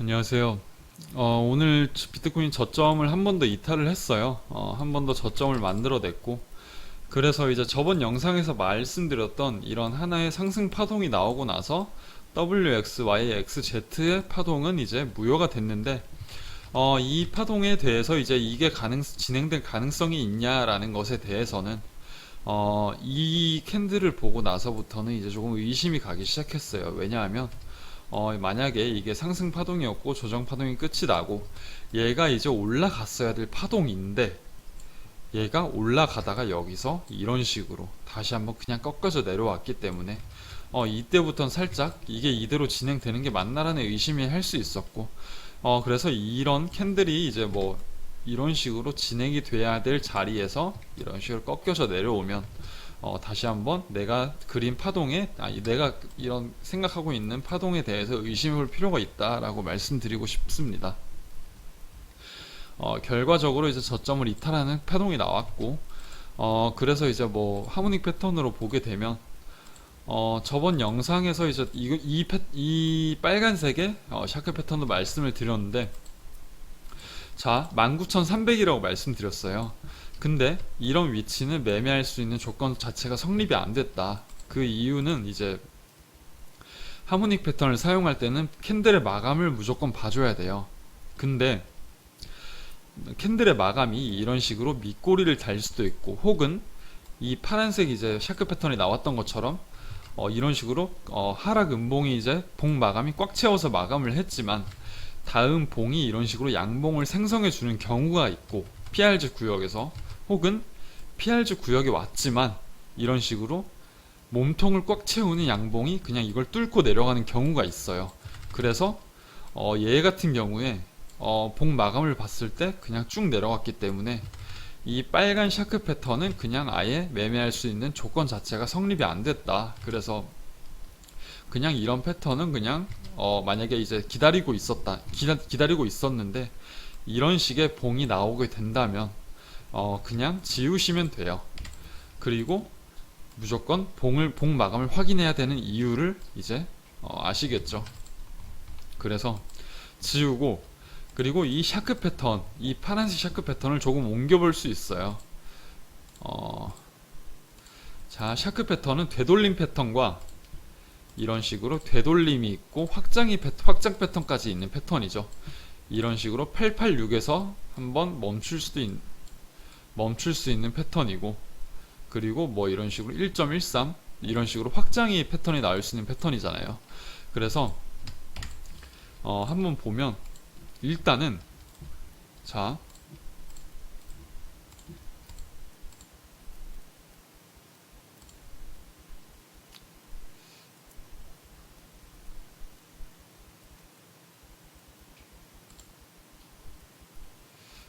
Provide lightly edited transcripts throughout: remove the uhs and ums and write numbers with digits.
안녕하세요. 오늘 비트코인 저점을 한 번 더 이탈을 했어요. 한 번 더 저점을 만들어냈고, 그래서 이제 저번 영상에서 말씀드렸던 이런 하나의 상승 파동이 나오고 나서 WX, Y, XZ의 파동은 이제 무효가 됐는데, 이 파동에 대해서 이제 이게 진행될 가능성이 있냐라는 것에 대해서는 이 캔들을 보고 나서부터는 이제 조금 의심이 가기 시작했어요. 왜냐하면 만약에 이게 상승 파동이었고 조정 파동이 끝이 나고 얘가 이제 올라갔어야 될 파동인데 얘가 올라가다가 여기서 이런 식으로 다시 한번 그냥 꺾어져 내려왔기 때문에 이때부터는 살짝 이게 이대로 진행되는 게 맞나라는 의심이 할 수 있었고, 그래서 이런 캔들이 이제 뭐 이런 식으로 진행이 돼야 될 자리에서 이런 식으로 꺾여져 내려오면 다시 한번 내가 그린 파동에, 내가 이런 생각하고 있는 파동에 대해서 의심해볼 필요가 있다라고 말씀드리고 싶습니다. 결과적으로 이제 저점을 이탈하는 파동이 나왔고, 그래서 이제 뭐 하모닉 패턴으로 보게 되면, 저번 영상에서 이제 이 빨간색의 샤크 패턴도 말씀을 드렸는데, 자, 19,300이라고 말씀드렸어요. 근데 이런 위치는 매매할 수 있는 조건 자체가 성립이 안 됐다. 그 이유는 이제 하모닉 패턴을 사용할 때는 캔들의 마감을 무조건 봐줘야 돼요. 근데 캔들의 마감이 이런 식으로 밑꼬리를 달 수도 있고, 혹은 이 파란색 이제 샤크 패턴이 나왔던 것처럼 이런 식으로 하락 음봉이 이제 봉 마감이 꽉 채워서 마감을 했지만 다음 봉이 이런 식으로 양봉을 생성해 주는 경우가 있고, PRG 구역에서, 혹은 PRG 구역에 왔지만 이런 식으로 몸통을 꽉 채우는 양봉이 그냥 이걸 뚫고 내려가는 경우가 있어요. 그래서 얘 같은 경우에 봉 마감을 봤을 때 그냥 쭉 내려갔기 때문에 이 빨간 샤크 패턴은 그냥 아예 매매할 수 있는 조건 자체가 성립이 안 됐다. 그래서 그냥 이런 패턴은 그냥 만약에 이제 기다리고 있었는데 이런 식의 봉이 나오게 된다면 그냥 지우시면 돼요. 그리고 무조건 봉 마감을 확인해야 되는 이유를 이제 아시겠죠. 그래서 지우고, 그리고 이 샤크 패턴, 이 파란색 샤크 패턴을 조금 옮겨볼 수 있어요. 자, 샤크 패턴은 되돌림 패턴과 이런 식으로 되돌림이 있고 확장 패턴까지 있는 패턴이죠. 이런 식으로 886에서 한번 멈출 수 있는 패턴이고, 그리고 뭐 이런 식으로 1.13 이런 식으로 확장이 패턴이 나올 수 있는 패턴이잖아요. 그래서 한번 보면 일단은, 자,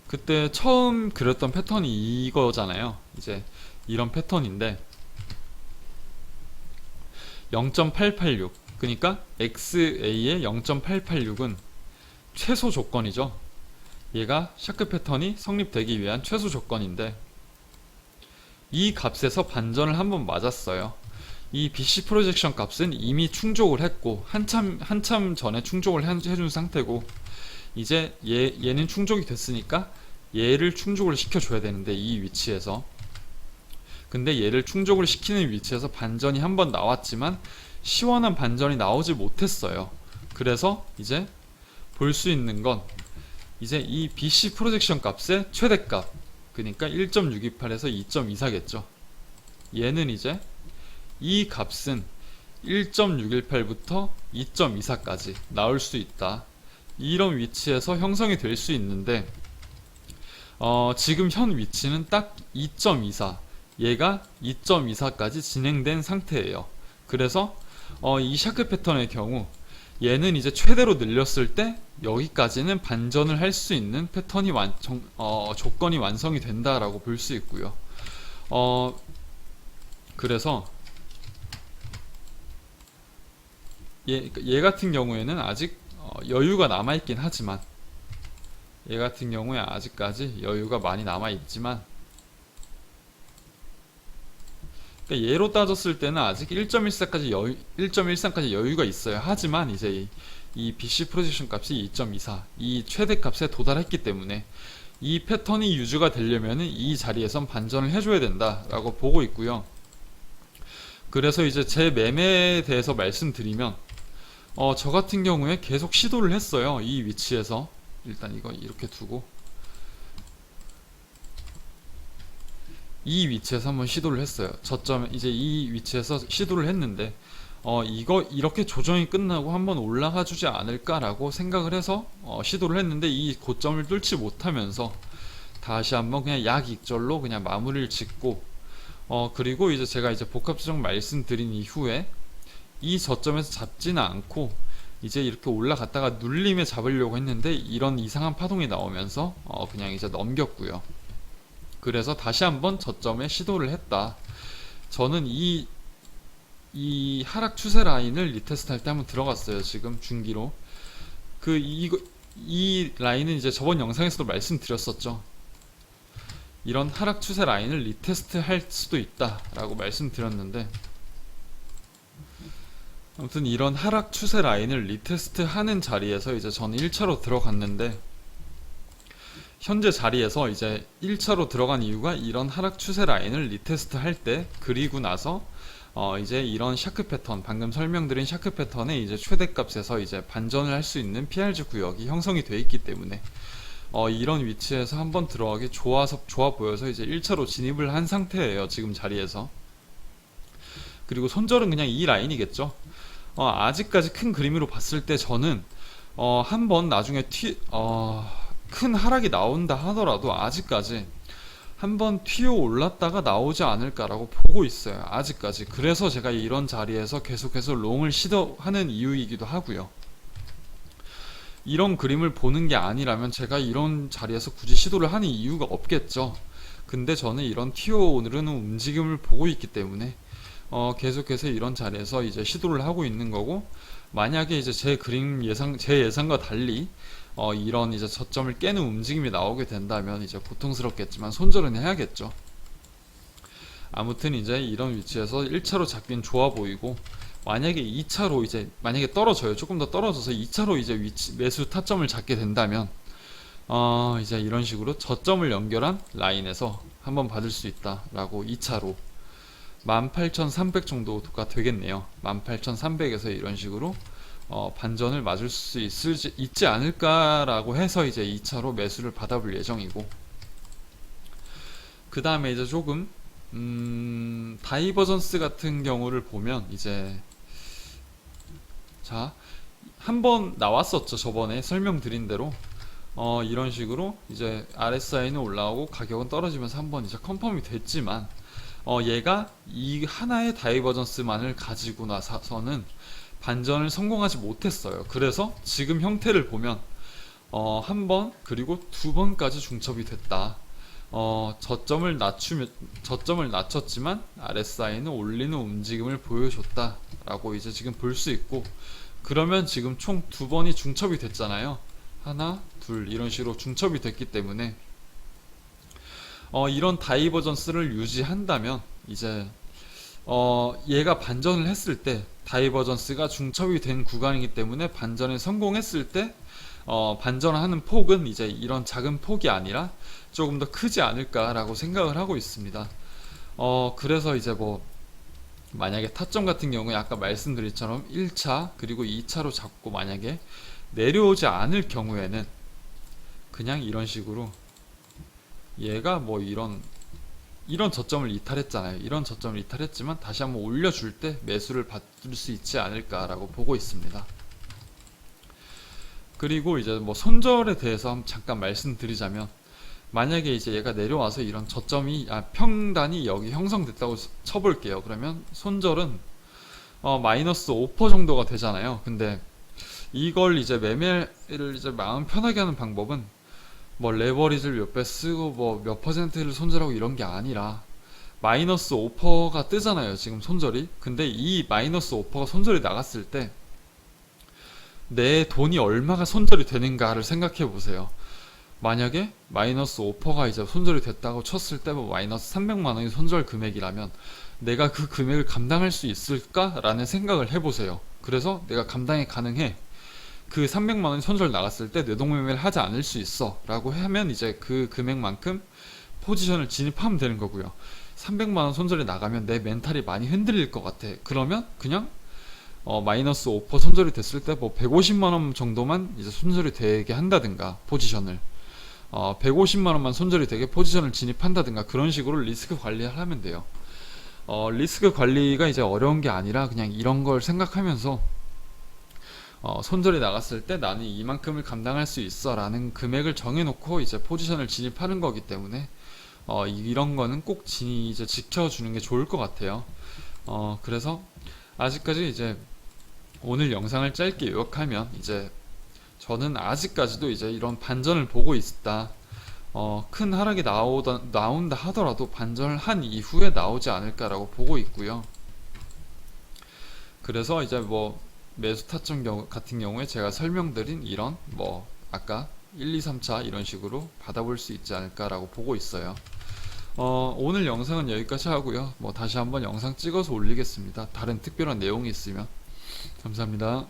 그때 처음 그렸던 패턴이 이거잖아요. 이제 이런 패턴인데 0.886, 그러니까 XA의 0.886은 최소 조건이죠. 얘가 샤크 패턴이 성립되기 위한 최소 조건인데 이 값에서 반전을 한번 맞았어요. 이 BC 프로젝션 값은 이미 충족을 했고 한참 전에 충족을 해준 상태고, 이제 얘는 충족이 됐으니까 얘를 충족을 시켜줘야 되는데 이 위치에서, 근데 얘를 충족을 시키는 위치에서 반전이 한번 나왔지만 시원한 반전이 나오지 못했어요. 그래서 이제 볼 수 있는 건 이제 이 BC 프로젝션 값의 최대값, 그러니까 1.628에서 2.24겠죠. 얘는 이제 이 값은 1.618부터 2.24까지 나올 수 있다. 이런 위치에서 형성이 될 수 있는데 지금 현 위치는 딱 2.24, 얘가 2.24까지 진행된 상태예요. 그래서 이 샤크 패턴의 경우 얘는 이제 최대로 늘렸을 때 여기까지는 반전을 할 수 있는 패턴이 조건이 완성이 된다라고 볼 수 있고요. 그래서 얘 같은 경우에는 아직 여유가 남아있긴 하지만, 얘 같은 경우에 아직까지 여유가 많이 남아있지만, 그러니까 얘로 따졌을 때는 아직 1.13까지 여유가 있어요. 하지만 이제 이 BC 프로젝션 값이 2.24, 이 최대값에 도달했기 때문에 이 패턴이 유지가 되려면 이 자리에선 반전을 해줘야 된다라고 보고 있고요. 그래서 이제 제 매매에 대해서 말씀드리면 저 같은 경우에 계속 시도를 했어요. 이 위치에서 일단 이거 이렇게 두고 이 위치에서 한번 시도를 했어요. 저점 이제 이 위치에서 시도를 했는데 이거 이렇게 조정이 끝나고 한번 올라가 주지 않을까라고 생각을 해서 시도를 했는데 이 고점을 뚫지 못하면서 다시 한번 그냥 약익절로 그냥 마무리를 짓고 그리고 이제 제가 이제 복합조정 말씀드린 이후에 이 저점에서 잡지는 않고 이제 이렇게 올라갔다가 눌림에 잡으려고 했는데 이런 이상한 파동이 나오면서 그냥 이제 넘겼고요. 그래서 다시 한번 저점에 시도를 했다. 저는 이 하락 추세 라인을 리테스트 할 때 한번 들어갔어요. 지금 중기로. 이 라인은 이제 저번 영상에서도 말씀드렸었죠. 이런 하락 추세 라인을 리테스트 할 수도 있다라고 말씀드렸는데, 아무튼 이런 하락 추세 라인을 리테스트 하는 자리에서 이제 저는 1차로 들어갔는데, 현재 자리에서 이제 1차로 들어간 이유가 이런 하락 추세 라인을 리테스트 할 때, 그리고 나서 이제 이런 샤크 패턴, 방금 설명드린 샤크 패턴의 이제 최대값에서 이제 반전을 할 수 있는 PRG 구역이 형성이 되어 있기 때문에 이런 위치에서 한번 들어가기 좋아 보여서 이제 1차로 진입을 한 상태예요. 지금 자리에서. 그리고 손절은 그냥 이 라인이겠죠. 아직까지 큰 그림으로 봤을 때 저는 한번 나중에 큰 하락이 나온다 하더라도 아직까지 한번 튀어 올랐다가 나오지 않을까라고 보고 있어요. 아직까지. 그래서 제가 이런 자리에서 계속해서 롱을 시도하는 이유이기도 하고요. 이런 그림을 보는 게 아니라면 제가 이런 자리에서 굳이 시도를 하는 이유가 없겠죠. 근데 저는 이런 튀어 오르는 움직임을 보고 있기 때문에 계속해서 이런 자리에서 이제 시도를 하고 있는 거고, 만약에 이제 제 예상과 달리 이런 이제 저점을 깨는 움직임이 나오게 된다면 이제 고통스럽겠지만 손절은 해야겠죠. 아무튼 이제 이런 위치에서 1차로 잡긴 좋아 보이고, 만약에 2차로 이제 만약에 떨어져요. 조금 더 떨어져서 2차로 이제 매수 타점을 잡게 된다면 이제 이런 식으로 저점을 연결한 라인에서 한번 받을 수 있다라고 2차로 18,300 정도가 되겠네요. 18,300에서 이런 식으로 반전을 맞을 수 있지 않을까라고 해서 이제 2차로 매수를 받아볼 예정이고, 그 다음에 이제 조금 다이버전스 같은 경우를 보면 이제 자, 한번 나왔었죠. 저번에 설명드린 대로 이런 식으로 이제 RSI는 올라오고 가격은 떨어지면서 한번 이제 컨펌이 됐지만 얘가 이 하나의 다이버전스만을 가지고 나서는 반전을 성공하지 못했어요. 그래서 지금 형태를 보면 한 번 그리고 두 번까지 중첩이 됐다. 저점을 낮췄지만 RSI는 올리는 움직임을 보여줬다라고 이제 지금 볼 수 있고, 그러면 지금 총 두 번이 중첩이 됐잖아요. 하나, 둘 이런 식으로 중첩이 됐기 때문에 이런 다이버전스를 유지한다면 이제 얘가 반전을 했을 때 다이버전스가 중첩이 된 구간이기 때문에 반전에 성공했을 때 반전하는 폭은 이제 이런 작은 폭이 아니라 조금 더 크지 않을까라고 생각을 하고 있습니다. 그래서 이제 뭐 만약에 타점 같은 경우에 아까 말씀드렸처럼 1차 그리고 2차로 잡고 만약에 내려오지 않을 경우에는 그냥 이런 식으로 얘가 뭐 이런 저점을 이탈했잖아요. 이런 저점을 이탈했지만 다시 한번 올려줄 때 매수를 받을 수 있지 않을까라고 보고 있습니다. 그리고 이제 뭐 손절에 대해서 잠깐 말씀드리자면, 만약에 이제 얘가 내려와서 이런 저점이 평단이 여기 형성됐다고 쳐볼게요. 그러면 손절은 마이너스 5% 정도가 되잖아요. 근데 이걸 이제 매매를 이제 마음 편하게 하는 방법은 뭐 레버리지를 몇 배 쓰고 뭐 몇 퍼센트를 손절하고 이런 게 아니라 마이너스 5%가 뜨잖아요. 지금 손절이. 근데 이 마이너스 5%가 손절이 나갔을 때 내 돈이 얼마가 손절이 되는가를 생각해 보세요. 만약에 마이너스 5%가 이제 손절이 됐다고 쳤을 때 뭐 마이너스 300만 원이 손절 금액이라면 내가 그 금액을 감당할 수 있을까라는 생각을 해보세요. 그래서 내가 감당이 가능해. 그 300만 원이 손절 나갔을 때 뇌동매매를 하지 않을 수 있어 라고 하면 이제 그 금액만큼 포지션을 진입하면 되는 거고요. 300만 원 손절이 나가면 내 멘탈이 많이 흔들릴 것 같아. 그러면 그냥 마이너스 5% 손절이 됐을 때 뭐 150만 원 정도만 이제 손절이 되게 한다든가 포지션을 150만 원만 손절이 되게 포지션을 진입한다든가 그런 식으로 리스크 관리를 하면 돼요. 리스크 관리가 이제 어려운 게 아니라 그냥 이런 걸 생각하면서 손절이 나갔을 때 나는 이만큼을 감당할 수 있어 라는 금액을 정해놓고 이제 포지션을 진입하는 거기 때문에 이런 거는 꼭 이제 지켜주는 게 좋을 것 같아요. 그래서 아직까지 이제 오늘 영상을 짧게 요약하면 이제 저는 아직까지도 이제 이런 반전을 보고 있다. 큰 하락이 나온다 하더라도 반전을 한 이후에 나오지 않을까라고 보고 있고요. 그래서 이제 뭐 매수 타점 같은 경우에 제가 설명드린 이런 뭐 아까 1, 2, 3차 이런 식으로 받아볼 수 있지 않을까라고 보고 있어요. 오늘 영상은 여기까지 하고요. 뭐 다시 한번 영상 찍어서 올리겠습니다. 다른 특별한 내용이 있으면. 감사합니다.